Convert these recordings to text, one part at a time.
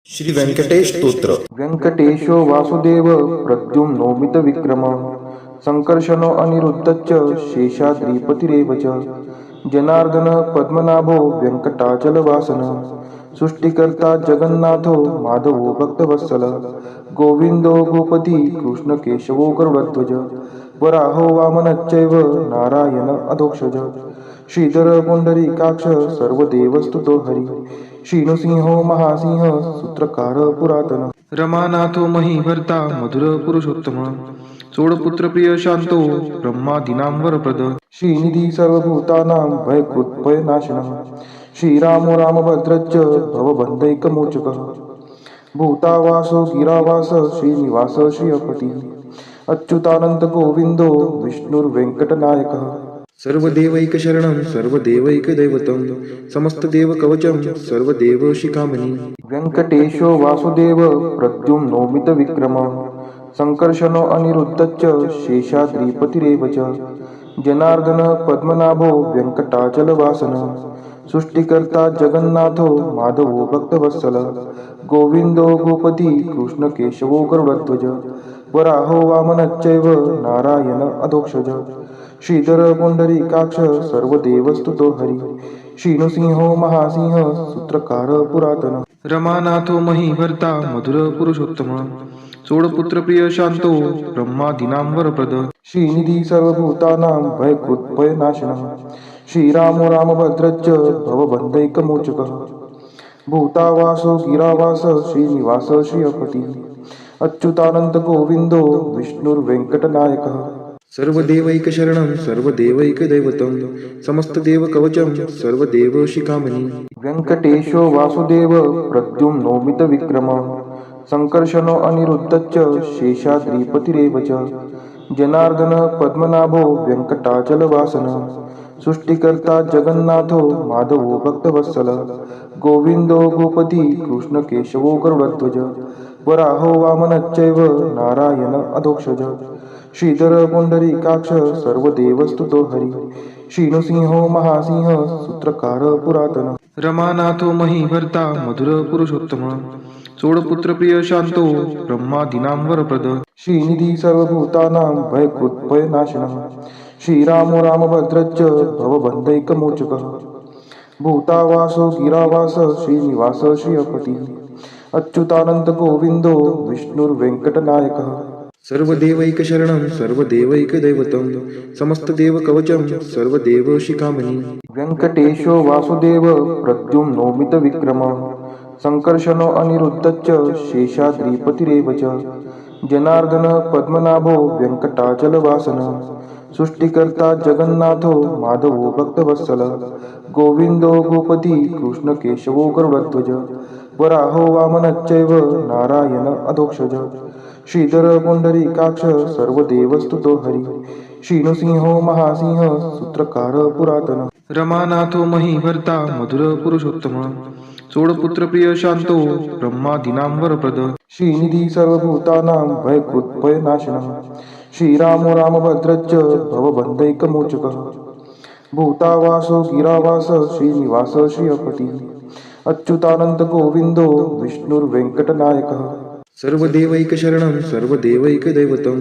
श्री व्यंकटेश स्तोत्र. व्यंकटेशो वासुदेव प्रद्युम्नोमित विक्रम संकर्षणो अनिरुद्धश्च शेषाद्रिपतिरेव च जनार्दन पद्मनाभो व्यंकटाचलवासन सृष्टिकर्ता जगन्नाथो माधवो भक्तवत्सल गोविंदो गोपती कृष्णकेशवो गरुडध्वज वराहो वामनश्चैव नारायण अधोक्षज श्रीधर पुंडरीकाक्ष सर्वदेवस्तुतो हरि श्रीनृसिंहो महासिंह सूत्रकार पुरातन रमानाथो महीभर्ता मधुर पुरुषोत्तम चोडपुत्र प्रिय शांतो ब्रह्मादीनां वरप्रद श्रीनिधी सर्वभूतानां भयकृत्भयनाशनः श्रीरामो रामभद्रश्च भवबन्धैकमोचकः भूतावासो गिरावास श्रीनिवास श्रियपतिः अच्युतानंद गोविंदो विष्णुर्वेंकटनायकः सर्वदेवैकशरणं सर्वदेवैकदैवतं समस्तदेवकवचं सर्वदेवशिखामणि व्यंकटेशो वासुदेव प्रद्युम्नोमित विक्रम संकर्षणो अनिरुद्धश्च शेषाद्रिपतिरेव च जनार्दन पद्मनाभो व्यंकटाचलवासन सृष्टिकर्ता जगन्नाथो माधवो भक्तवत्सल गोविंदो गोपती कृष्णकेशवो गरुडध्वज वराहो वामनश्चैव नारायण अधोक्षज श्रीधर पुंडरीकाक्ष सर्वदेवस्तुतो हरि श्रीनृसिंहो महासिंह सूत्रकार पुरातन रमानाथो महीभर्ता मधुर पुरुषोत्तम चोडपुत्र प्रिय शांतो ब्रह्मादीनां वरप्रद श्रीनिधी सर्वभूतानां भयकृत्भयनाशनः श्रीरामो रामभद्रश्च भवबन्धैकमोचकः भूतावासो गिरावास श्रीनिवास श्रियपतिः अच्युतानंद गोविंदो विष्णुर्वेंकटनायकः सर्वदेवैकशरणं सर्वदेवैकदैवतं समस्तदेवकवचं सर्वदेवशिखामणि व्यंकटेशो वासुदेव प्रद्युम्नोमित विक्रम संकर्षणो अनिरुद्धश्च शेषाद्रिपतिरेव च जनार्दन पद्मनाभो व्यंकटाचलवासन सृष्टिकर्ता जगन्नाथो माधवो भक्तवत्सल गोविंदो गोपती कृष्णकेशवो गरुडध्वज वराहो वामनश्चैव नारायण अधोक्षज श्रीधर पुंडरीकाक्ष सर्वदेवस्तुतो हरि श्रीनृसिंहो महासिंह सूत्रकार पुरातन रमानाथो महीभर्ता मधुर पुरुषोत्तम चोडपुत्र प्रिय शांतो ब्रह्मादीनां वरप्रद श्रीनिधी सर्वभूतानां भयकृत्भयनाशनः श्रीरामो रामभद्रश्च भवबन्धैकमोचकः भूतावासो गिरावास श्रीनिवास श्रियपतिः अच्युतानंद गोविंदो विष्णुर्वेंकटनायकः सर्वदेवैकशरणं सर्वदेवैकदैवतं समस्तदेवकवचं सर्वदेवशिखामणि व्यंकटेशो वासुदेव प्रद्युम्नोमित विक्रम संकर्षणो अनिरुद्धश्च शेषाद्रिपतिरेव च जनार्दन पद्मनाभो व्यंकटाचलवासन सृष्टिकर्ता जगन्नाथो माधवो भक्तवत्सल गोविंदो गोपती कृष्णकेशवो गरुडध्वज वराहो वामनश्चैव नारायण अधोक्षज श्रीधर पुंडरीकाक्ष सर्वदेवस्तुतो हरि श्रीनृसिंहो महासिंह सूत्रकार पुरातन रमानाथो महीभर्ता मधुर पुरुषोत्तम चोडपुत्र प्रिय शांतो ब्रह्मादीनां वरप्रद श्रीनिधी सर्वभूतानां भयकृत्भयनाशनः श्रीरामो रामभद्रश्च भवबन्धैकमोचकः भूतावासो गिरावास श्रीनिवास श्रियपतिः अच्युतानंद गोविंदो विष्णुर्वेंकटनायकः सर्वदेवैकशरणं सर्वदेवैकदैवतं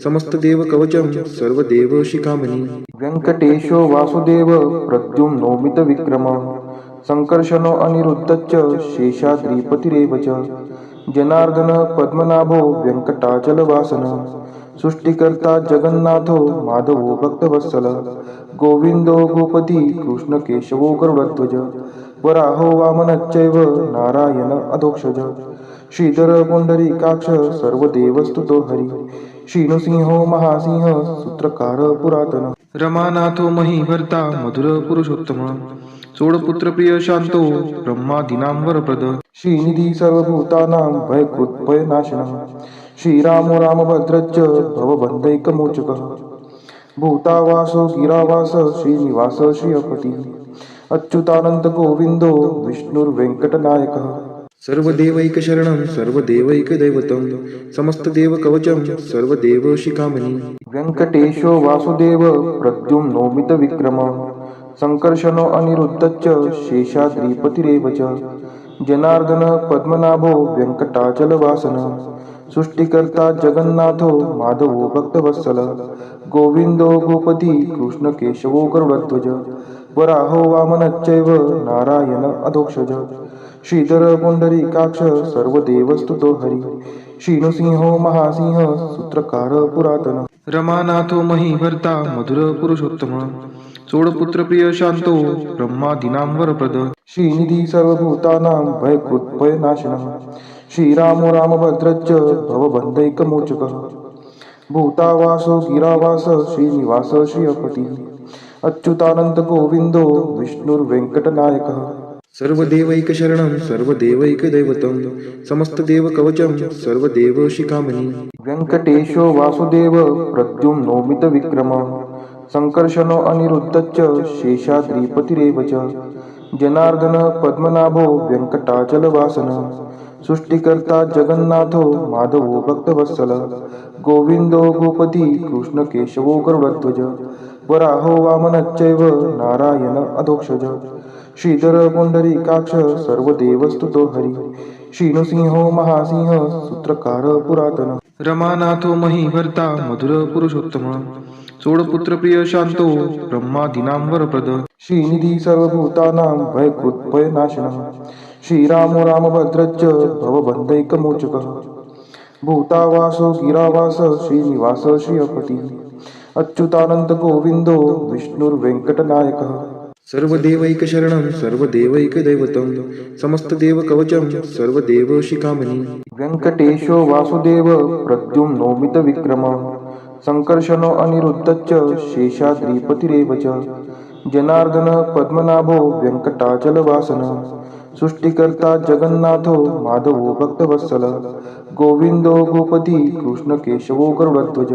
समस्तदेवकवचं सर्वदेवशिखामणि व्यंकटेशो वासुदेव प्रद्युम्नोमित विक्रम संकर्षणो अनिरुद्धश्च शेषाद्रिपतिरेव च जनार्दन पद्मनाभो व्यंकटाचलवासन सृष्टिकर्ता जगन्नाथो माधवो भक्तवत्सल गोविंदो गोपती कृष्णकेशवो गरुडध्वज वराहो वामनश्चैव नारायण अधोक्षज श्रीधर पुंडरीकाक्ष सर्वदेवस्तुतो हरि श्रीनृसिंहो महासिंह सूत्रकार पुरातन रमानाथो महीभर्ता मधुर पुरुषोत्तम चोडपुत्र प्रिय शांतो ब्रह्मादीनां वरप्रद श्रीनिधी सर्वभूतानां भयकृत्भयनाशनः श्रीरामो रामभद्रश्च भवबन्धैकमोचकः भूतावासो गिरावास श्रीनिवास श्रियपतिः अच्युतानंद गोविंदो विष्णुर्वेंकटनायकः सर्वदेवैकशरणं सर्वदेवैकदैवतं समस्तदेवकवचं सर्वदेवशिखामणि व्यंकटेशो वासुदेव प्रद्युम्नोमित विक्रम संकर्षणो अनिरुद्धश्च शेषाद्रिपतिरेव च जनार्दन पद्मनाभो व्यंकटाचलवासन सृष्टिकर्ता जगन्नाथो माधवो भक्तवत्सल गोविंदो गोपती कृष्ण केशवो गरुडध्वज वराहो वामनश्चैव नारायण अधोक्षज श्रीधर पुंडरीकाक्ष सर्वदेवस्तुतो हरी श्रीनृसिंहो महासिंह सूत्रकार पुरातन रमानाथो महीभर्ता मधुर पुरुषोत्तम चोडपुत्र प्रिय शांतो ब्रह्मादीनां वरप्रद श्रीनिधी सर्वभूतानां भयकृत् भयनाशनः श्रीरामो रामभद्रश्च भवबन्धैकमोचकः भूतावासो गिरावास श्रीनिवास श्रियपति अच्युतानंत गोविंदो विष्णुर्वेंकटनायकः सर्वदेवैकशरणं सर्वदेवैकदैवतं समस्तदेवकवचं सर्वदेवशिखामणि व्यंकटेशो वासुदेव प्रद्युम्नोमितविक्रमः संकर्षणो अनिरुद्धश्च शेषाद्रिपतिरेव च जनार्दन पद्मनाभो व्यंकटाचलवासन सृष्टिकर्ता जगन्नाथो माधवो भक्तवत्सल गोविंदो गोपती कृष्ण केशवो गरुडध्वज वराहो वामनश्चैव नारायण अधोक्षज श्रीधर पुंडरीकाक्ष सर्वदेवस्तुतो हरी श्रीनृसिंहो महासिंह सूत्रकार पुरातन रमानाथो महीभर्ता मधुर पुरुषोत्तम चोडपुत्र प्रिय शांतो ब्रह्मादीनां वरप्रद श्रीनिधी सर्वभूतानां भयकृत् भयनाशनः श्रीरामो रामभद्रश्च भवबन्धैकमोचकः भूतावासो गिरावास श्रीनिवास श्रियपति अच्युतानंत गोविंदो विष्णुर्वेंकटनायकः सर्वदेवैकशरणं सर्वदेवैकदैवतं समस्तदेवकवचं सर्वदेवशिखामणि व्यंकटेशो वासुदेव प्रद्युम्नोमितविक्रमः संकर्षणो अनिरुद्धश्च शेषाद्रिपतिरेव च जनार्दन पद्मनाभो व्यंकटाचलवासन सृष्टिकर्ता जगन्नाथो माधवो भक्तवत्सल गोविंदो गोपती कृष्ण केशवो गरुडध्वज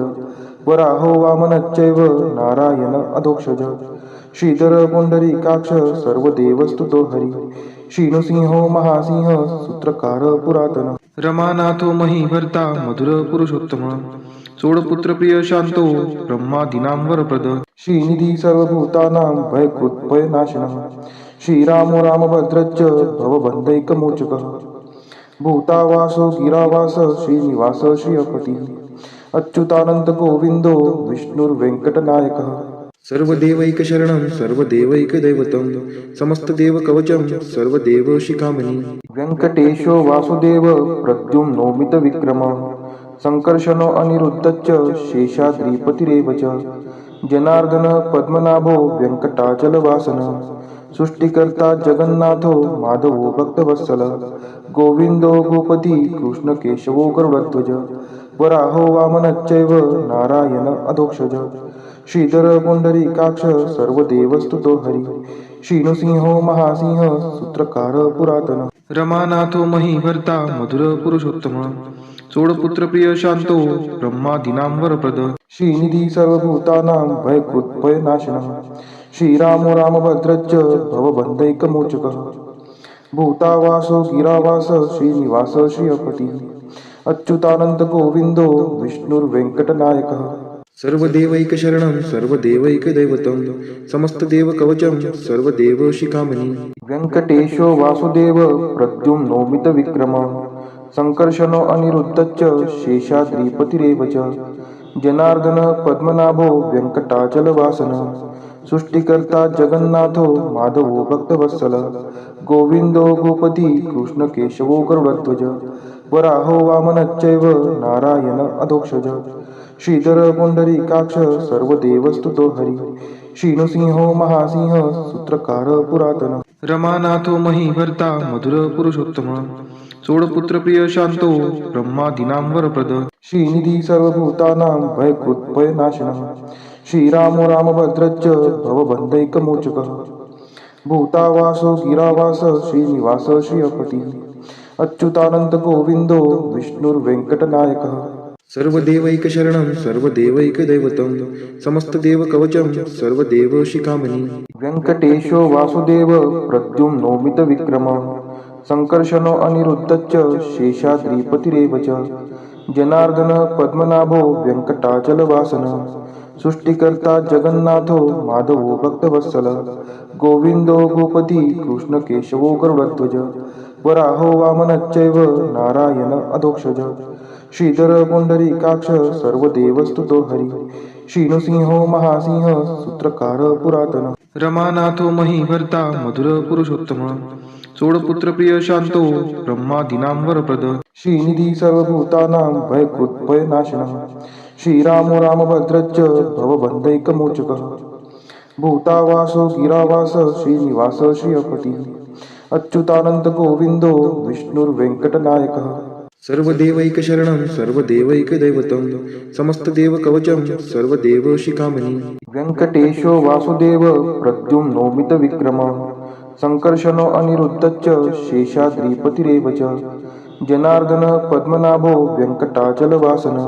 वराहो वामनश्चैव नारायण अधोक्षज श्रीधर पुंडरीकाक्ष सर्वदेवस्तुतो हरी श्रीनृसिंहो महासिंह सूत्रकार पुरातन रमानाथो महीभर्ता मधुर पुरुषोत्तम चोडपुत्र प्रिय शांतो ब्रह्मादीनां वरप्रद श्रीनिधी सर्वभूतानां भयकृत् भयनाशनः श्रीरामो रामभद्रश्च भवबन्धैकमोचकः भूतावासो गिरावास श्रीनिवास श्रियपति अच्युतानंत गोविंदो विष्णुर्वेंकटनायकः सर्वदेवैकशरणं सर्वदेवैकदैवतं समस्तदेवकवचं सर्वदेवशिखामणि व्यंकटेशो वासुदेव प्रद्युम्नोमितविक्रमः संकर्षणो अनिरुद्धश्च शेषाद्रिपतिरेव च जनार्दन पद्मनाभो व्यंकटाचलवासन सृष्टिकर्ता जगन्नाथो माधवो भक्तवत्सल गोविंदो गोपती कृष्ण केशवो गरुडध्वज वराहो वामनश्चैव नारायण अधोक्षज श्रीधर पुंडरीकाक्ष सर्वदेवस्तुतो हरी श्रीनृसिंहो महासिंह सूत्रकार पुरातन रमानाथो महीभर्ता मधुर पुरुषोत्तम चोडपुत्र प्रिय शांतो ब्रह्मादीनां वरप्रद श्रीनिधी सर्वभूतानां भयकृत् भयनाशनः श्रीरामो रामभद्रश्च भवबन्धैकमोचकः भूतावासो गिरावास श्रीनिवास श्रियपति अच्युतानंत गोविंदो विष्णुर्वेंकटनायकः सर्वदेवैकशरणं सर्वदेवैकदैवतं समस्तदेवकवचं सर्वदेवशिखामणि व्यंकटेशो वासुदेव प्रद्युम्नोमितविक्रमः संकर्षणो अनिरुद्धश्च शेषाद्रिपतिरेव च जनार्दन पद्मनाभो व्यंकटाचलवासन सृष्टिकर्ता जगन्नाथो माधवो भक्तवत्सल गोविंदो गोपती कृष्ण केशवो गरुडध्वज वराहो वामनश्चैव नारायण अधोक्षज श्रीधर पुंडरीकाक्ष सर्वदेवस्तुतो हरी श्रीनृसिंहो महासिंह सूत्रकार पुरातन रमानाथो महीभर्ता मधुर पुरुषोत्तम चोडपुत्र प्रिय शांतो ब्रह्मादीनां वरप्रद श्रीनिधी सर्वभूतानां भयकृत् भयनाशनः श्रीरामो रामभद्रश्च भवबन्धैकमोचकः भूतावासो गिरावास श्रीनिवास श्रियपति अच्युतानंत गोविंदो विष्णुर्वेंकटनायकः सर्वदेवैकशरणं सर्वदेवैकदैवतं समस्तदेवकवचं सर्वदेवशिखामणि व्यंकटेशो वासुदेव प्रद्युम्नोमितविक्रमः संकर्षणो अनिरुद्धश्च शेषाद्रिपतिरेव च जनार्दन पद्मनाभो व्यंकटाचलवासन सृष्टिकर्ता जगन्नाथो माधवो भक्तवत्सल गोविंदो गोपती कृष्ण केशवो गरुडध्वज वराहो वामनश्चैव नारायण अधोक्षज श्रीधर पुंडरीकाक्ष सर्वदेवस्तुतो हरी श्रीनृसिंहो महासिंह सूत्रकार पुरातन रमानाथो महीभर्ता मधुर पुरुषोत्तम सोडपुत्र प्रिय शांतो ब्रह्मादीनां वरप्रद श्रीनिधी सर्वभूतानां भयकृत्भयनाशनः श्रीरामो रामभद्रश्च भवबन्धैकमोचकः भूतावासो गिरावास श्रीनिवास श्रियपतिः अच्युतानंद गोविंदो विष्णुर्वेंकटनायकः सर्वदेवैकशरणं सर्वदेवैकदैवतं समस्तदेवकवचं सर्वदेवशिखामणि व्यंकटेशो वासुदेव प्रद्युम्नोमितविक्रमः संकर्षणो अनिरुद्धश्च शेषाद्रिपतिरेव च जनार्दन पद्मनाभो वेङ्कटाचलवासनः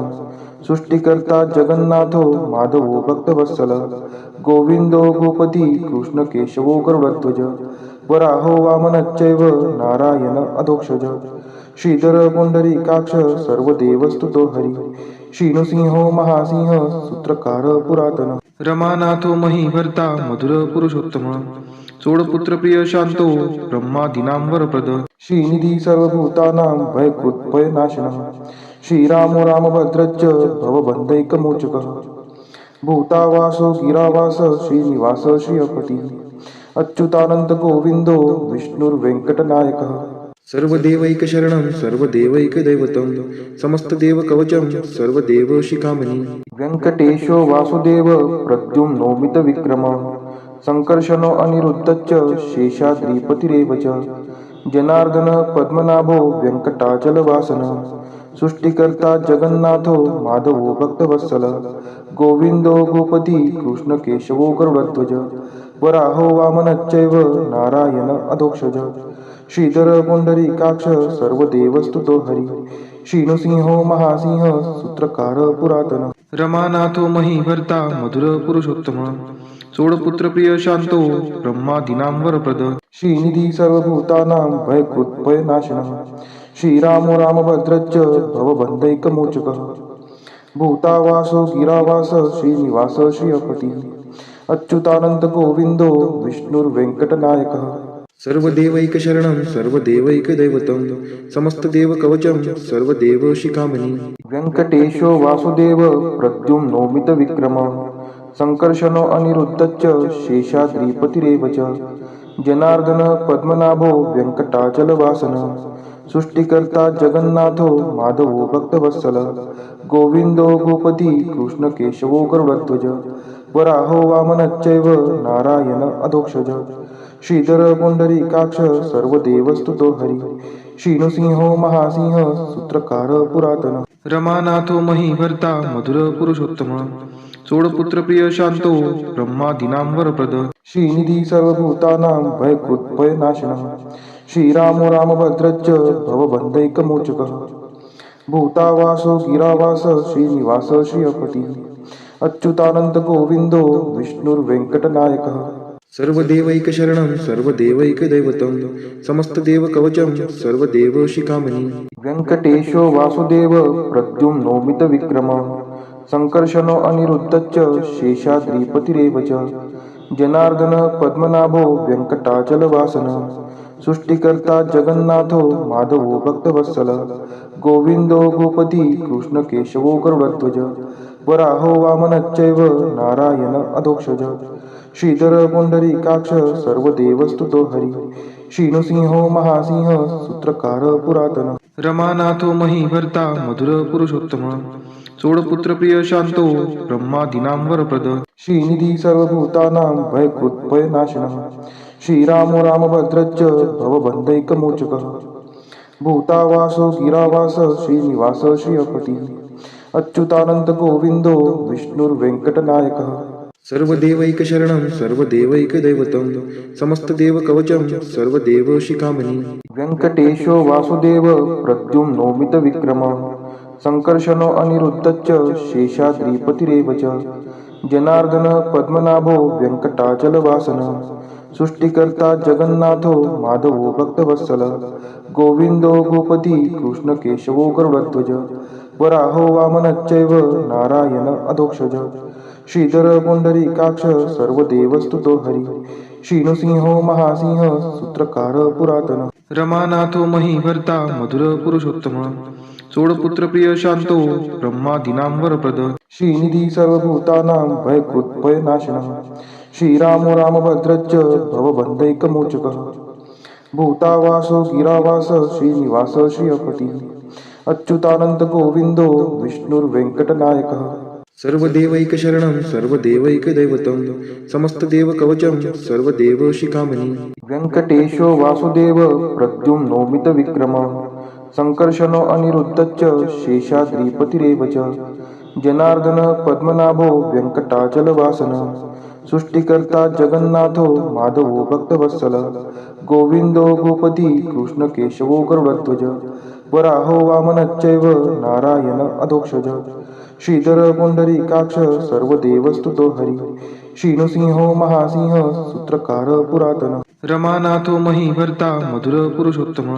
सृष्टिकर्ता जगन्नाथो माधवो भक्तवत्सल गोविंदो गोपती कृष्णकेशवो गरुडध्वज वराहो वामनश्चैव नारायण अधोक्षज श्रीधर पुंडरीकाक्ष सर्वदेवस्तुतो हरी श्रीनृसिंहो महासिंह सूत्रकार पुरातन रमानाथो महीभर्ता मधुर पुरुषोत्तम सोडपुत्र प्रिय शांतो ब्रह्मादीनां वरप्रद श्रीनिधी सर्वभूतानां भयकृत्भयनाशनः श्रीरामो रामभद्रश्च भवबन्धैकमोचकः भूतावासो गिरावास श्रीनिवास श्रियपतिः अच्युतानंद गोविंदो विष्णुर्वेंकटनायकः सर्वदेवैकशरणं सर्वदेवैकदैवतं समस्तदेवकवचं सर्वदेवशिखामणि व्यंकटेशो वासुदेव प्रद्युम्नोमितविक्रमः संकर्षणो अनिरुद्धश्च शेषाद्रिपतिरेव च जनार्दन पद्मनाभो वेङ्कटाचलवासनः सृष्टिकर्ता जगन्नाथो माधवो भक्तवत्सल गोविंदो गोपती कृष्णकेशवो गरुडध्वज वराहो वामनश्चैव नारायण अधोक्षज श्रीधर पुंडरीकाक्ष सर्वदेवस्तुतो हरी श्रीनृसिंहो महासिंह सूत्रकार पुरातन रमानाथो महीभर्ता मधुर पुरुषोत्तम सोडपुत्र प्रिय शांतो ब्रह्मादीनां वरप्रद श्रीनिधी सर्वभूतानां भयकृत्भयनाशनः श्रीरामो रामभद्रश्च भवबन्धैकमोचकः भूतावासो गिरावास श्रीनिवास श्रियपतिः अच्युतानंद गोविंदो विष्णुर्वेंकटनायकः सर्वदेवैकशरणं सर्वदेवैकदैवतं समस्तदेवकवचं सर्वदेवशिखामणि व्यंकटेशो वासुदेव प्रद्युम्नोमितविक्रमः संकर्षणो अनिरुद्धश्च शेषाद्रिपतिरेव च जनार्दन पद्मनाभो वेङ्कटाचलवासनः सृष्टिकर्ता जगन्नाथो माधवो भक्तवत्सल गोविंदो गोपती कृष्णकेशवो गरुडध्वज वराहो वामनश्चैव नारायण अधोक्षज श्रीधर पुंडरीकाक्ष सर्वदेवस्तुतो हरी श्रीनृसिंहो महासिंह सूत्रकार पुरातन रमानाथो महीभर्ता मधुर पुरुषोत्तम सोडपुत्र प्रिय शांतो ब्रह्मादीनां वरप्रद श्रीनिधी सर्वभूतानां भयकृत्भयनाशनः श्रीरामो रामभद्रश्च भवबन्धैकमोचकः भूतावासो गिरावास श्रीनिवास श्रियपतिः अच्युतानंद गोविंदो विष्णुर्वेंकटनायकः सर्वदेवैकशरणं सर्वदेवैकदैवतं समस्तदेवकवचं सर्वदेवशिखामणि व्यंकटेशो वासुदेव प्रद्युम्नोमितविक्रमः संकर्षणो अनिरुद्धश्च शेषाद्रिपतिरेव च जनार्दन पद्मनाभो वेङ्कटाचलवासनः सृष्टिकर्ता जगन्नाथो माधवो भक्तवत्सल गोविंदो गोपती कृष्णकेशवो गरुडध्वज वराहो वामनश्चैव नारायण अधोक्षज श्रीधर पुंडरीकाक्ष सर्वदेवस्तुतो हरी श्रीनृसिंहो महासिंह सूत्रकार पुरातन रमानाथो महीभर्ता मधुर पुरुषोत्तम सोडपुत्र प्रिय शांतो ब्रह्मादीनां वरप्रद श्रीनिधी सर्वभूतानां भयकृत्भयनाशनः श्रीरामो रामभद्रश्च भवबन्धैकमोचकः भूतावासो गिरावास श्रीनिवास श्रियपतिः अच्युतानंद गोविंदो विष्णुर्वेंकटनायकः सर्वदेवैकशरणं सर्वदेवैकदैवतं समस्तदेवकवचं सर्वदेवशिखामणि व्यंकटेशो वासुदेव प्रद्युम्नोमितविक्रमः संकर्षणो अनिरुद्धश्च शेषाद्रिपतिरेव च जनार्दन पद्मनाभो वेङ्कटाचलवासनः सृष्टिकर्ता जगन्नाथो माधवो भक्तवत्सल गोविंदो गोपती कृष्णकेशवो गरुडध्वज वराहो वामनश्चैव नारायण अधोक्षज श्रीधर पुंडरीकाक्ष सर्वदेवस्तुतो हरी श्रीनृसिंहो महासिंह सूत्रकार पुरातन रमानाथो महीभर्ता मधुर पुरुषोत्तम सोडपुत्र प्रिय शांतो ब्रह्मादीनां वरप्रद श्रीनिधी सर्वभूतानां भयकृत्भयनाशनः श्रीरामो रामभद्रश्च भवबन्धैकमोचकः भूतावासो गिरावास श्रीनिवास श्रियपती अच्युतानंद गोविंदो विष्णुर्वेंकटनायकः सर्वदेवैकशरणं सर्वदेवैकदैवतं समस्तदेवकवचं सर्वदेवशिखामणि व्यंकटेशो वासुदेव प्रद्युम्नो मितविक्रमः संकर्षणो अनिरुद्धश्च शेषाद्रिपतिरेव च जनार्दन पद्मनाभो व्यंकटाचलवासनः सृष्टिकर्ता जगन्नाथो माधवो भक्तवत्सल गोविंदो गोपती कृष्णकेशवो गरुडध्वज वराहो वामनश्चैव नारायण अधोक्षज श्रीधर पुंडरीकाक्ष सर्वदेवस्तुतो हरि श्रीनृसिंहो महासिंह सूत्रकार पुरातन रमानाथो महीभर्ता मधुर पुरुषोत्तम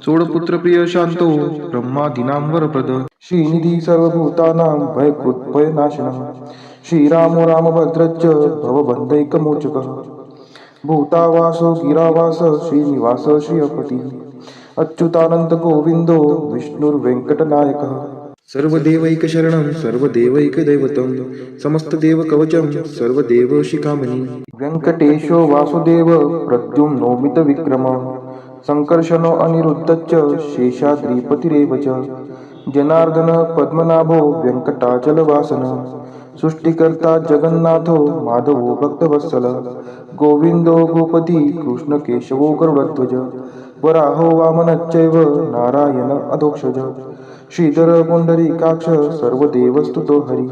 सोडपुत्र प्रिय शांतो ब्रह्मादीनां वरप्रद श्रीनिधी सर्वभूतानां भयकृत्भयनाशनः श्रीरामो रामभद्रश्च भवबन्धैकमोचकः भूतावासो गिरावास श्रीनिवास श्रियपती अच्युतानंद गोविंदो विष्णुर्वेंकटनायकः सर्वदेवैकशरणं सर्वदेवैकदैवतं समस्तदेवकवचं सर्वदेवशिखामणि व्यंकटेशो वासुदेव प्रद्युम्नो मितविक्रमः संकर्षणो अनिरुद्धश्च शेषाद्रिपतिरेव च जनार्दन पद्मनाभो व्यंकटाचलवासनः सृष्टिकर्ता जगन्नाथो माधवो भक्तवत्सल गोविंदो गोपती कृष्णकेशवो गरुडध्वज वराहो वामनश्चैव नारायण अधोक्षज श्रीधर पुंडरीकाक्ष सर्वदेवस्तुतो हरि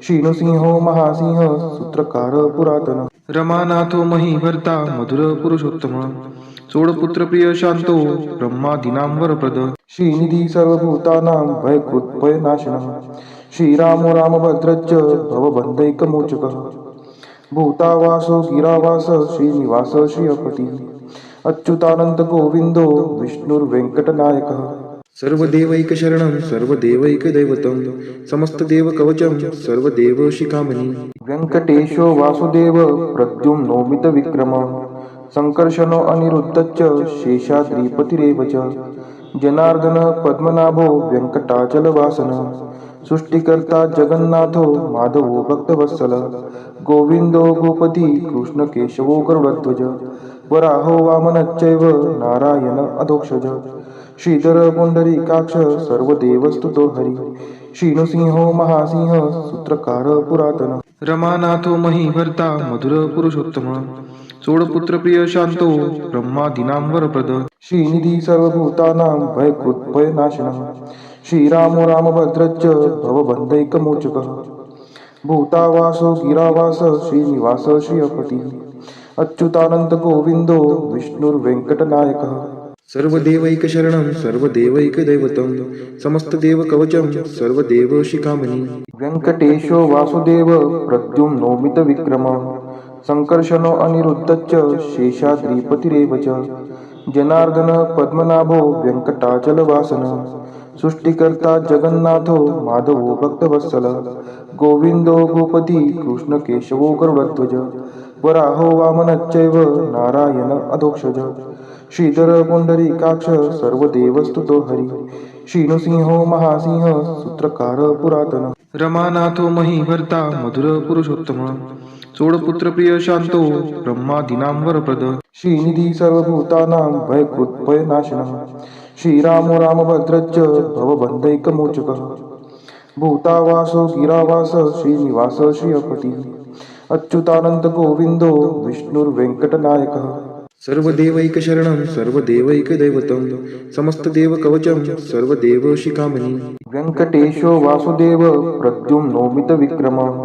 श्रीनृसिंहो महासिंह सूत्रकार पुरातन रमानाथो महीभर्ता मधुर पुरुषोत्तम सोडपुत्र प्रिय शांतो ब्रह्मादीनां वरप्रद श्रीनिधी सर्वभूतानां भयकृत्भयनाशनः श्रीरामो रामभद्रश्च भवबन्धैकमोचकः भूतावासो गिरावास श्रीनिवास श्रियपती अच्युतानंद गोविंदो विष्णुर्वेंकटनायकः सर्वदेवैकशरणं सर्वदेवैकदैवतं समस्तदेवकवचं सर्वदेवशिखामणि व्यंकटेशो वासुदेव प्रद्युम्नो मितविक्रमः संकर्षणो अनिरुद्धश्च शेषाद्रिपतिरेव च जनार्दन पद्मनाभो व्यंकटाचलवासनः सृष्टिकर्ता जगन्नाथो माधवो भक्तवत्सल गोविंदो गोपती कृष्णकेशवो गरुडध्वज वराहो वामनश्चैव नारायण अधोक्षज श्रीधर पुंडरीकाक्ष सर्वदेवस्तुतो हरि श्रीनृसिंहो महासिंह सूत्रकार पुरातन रमानाथो महीभर्ता मधुर पुरुषोत्तम सोडपुत्र प्रिय शांतो ब्रह्मादीनां वरप्रद श्रीनिधी सर्वभूतानां भयकृत्भयनाशनः श्रीरामो रामभद्रश्च भवबन्धैकमोचकः भूतावासो गिरावास श्रीनिवास श्रियपती अच्युतानंद गोविंदो विष्णुर्वेंकटनायकः सर्वदेवैकशरणं सर्वदेवैकदैवतं समस्तदेवकवचं सर्वदेवशिखामणि व्यंकटेशो वासुदेव प्रद्युम्नो मितविक्रमः संकर्षणो अनिरुद्धश्च शेषाद्रिपतिरेव च जनार्दन पद्मनाभो व्यंकटाचलवासनः सृष्टिकर्ता जगन्नाथो माधवो भक्तवत्सल गोविंदो गोपती कृष्णकेशवो गरुडध्वज वराहो वामनश्चैव नारायण अधोक्षज श्रीधर पुंडरीकाक्ष सर्वदेवस्तुतो हरि श्रीनृसिंहो महासिंह सूत्रकार पुरातन रमानाथो महीभर्ता मधुर पुरुषोत्तम सोडपुत्र प्रिय शांतो ब्रह्मादीनां वरप्रद श्रीनिधी सर्वभूतानां भयकृत्भयनाशनः श्रीरामो रामभद्रश्च भवबन्धैकमोचकः भूतावासो गिरावास श्रीनिवास श्रियपती अच्युतानंद गोविंदो विष्णुर्वेंकटनायकः सर्वदेवैकशरणं सर्वदेवैकदैवतं समस्तदेवकवचं सर्वदेवशिखामणि व्यंकटेशो वासुदेव प्रद्युम्नो मितविक्रमः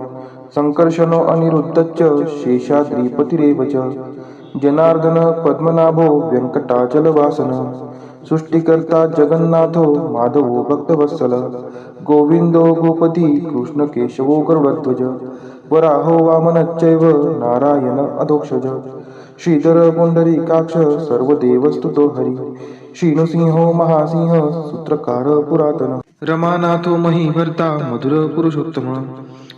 संकर्षणो अनिरुद्धश्च शेषाद्रिपतिरेव च जनार्दन पद्मनाभो व्यंकटाचलवासनः सृष्टिकर्ता जगन्नाथो माधवो भक्तवत्सल गोविंदो गोपती कृष्णकेशवो गरुडध्वज वराहो वामनश्चैव नारायण अधोक्षज श्रीधर पुंडरीकाक्ष सर्वदेवस्तुतो हरि श्रीनृसिंहो महासिंह सूत्रकार पुरातन रमानाथो महीभर्ता मधुर पुरुषोत्तम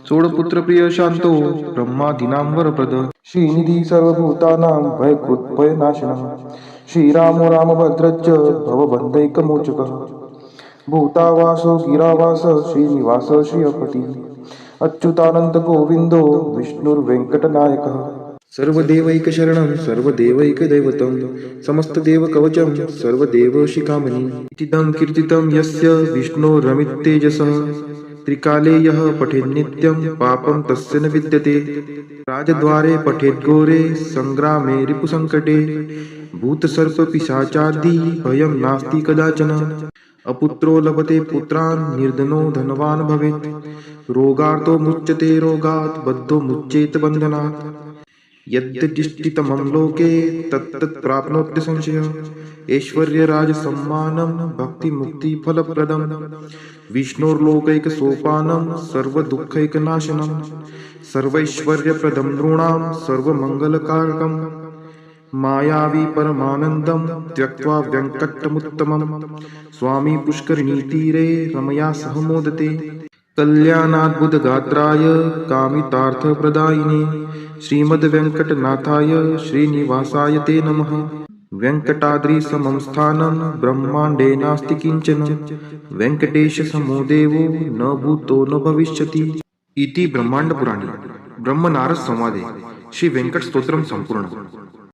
सोडपुत्र प्रिय शांतो ब्रह्मादीनां वरप्रद श्रीनिधी सर्वभूतानां भयकृत्भयनाशनः श्रीरामो रामभद्रश्च भवबन्धैकमोचकः भूतावासो गिरावास श्रीनिवास श्रियपती अच्युतानंद गोविंदो विष्णुर्वेंकटनायकः सर्वदेवैकशरणं सर्वदेवैकदैवतं समस्तदेवकवचं सर्वदेवशिखामणि इतीदं कीर्तितं यस्य विष्णोरमिततेजसः त्रिकाले यः पठेन्नित्यं पापं तस्य न विद्यते राजद्वारे पठेद्घोरे सङ्ग्रामे रिपुसङ्कटे भूतसर्पपिशाचादि भयं नास्ति कदाचन अपुत्रो लभते पुत्रान् निर्धनो धनवान् भवेत् रोगार्तो मुच्यते रोगात् बद्धो मुच्येत बन्धनात् यद्यदिष्टितमं लोके तत्तत् प्राप्नोति संशयः ऐश्वर्यराजसम्मानं भक्तिमुक्तिफलप्रदं विष्णोर्लोकैकसोपानं सर्वदुःखैकनाशनं सर्वैश्वर्यप्रदं नृणां सर्वमङ्गलकारकं मायावी परमानन्दं त्यक्त्वा व्यङ्कटमुत्तमं स्वामी पुष्करिणीतीरे रमया सह मोदते कल्याणाद्भुतगात्राय कामितार्थप्रदायिने श्रीमद्वेङ्कटनाथाय श्रीनिवासाय ते नमः वेङ्कटाद्रिसमं स्थानं ब्रह्माण्डे नास्ति किञ्चन वेङ्कटेशसमो देवो न भूतो न भविष्यति इति ब्रह्माण्डपुराणे ब्रह्मनारद संवादे श्री वेंकट स्तोत्रम संपूर्ण।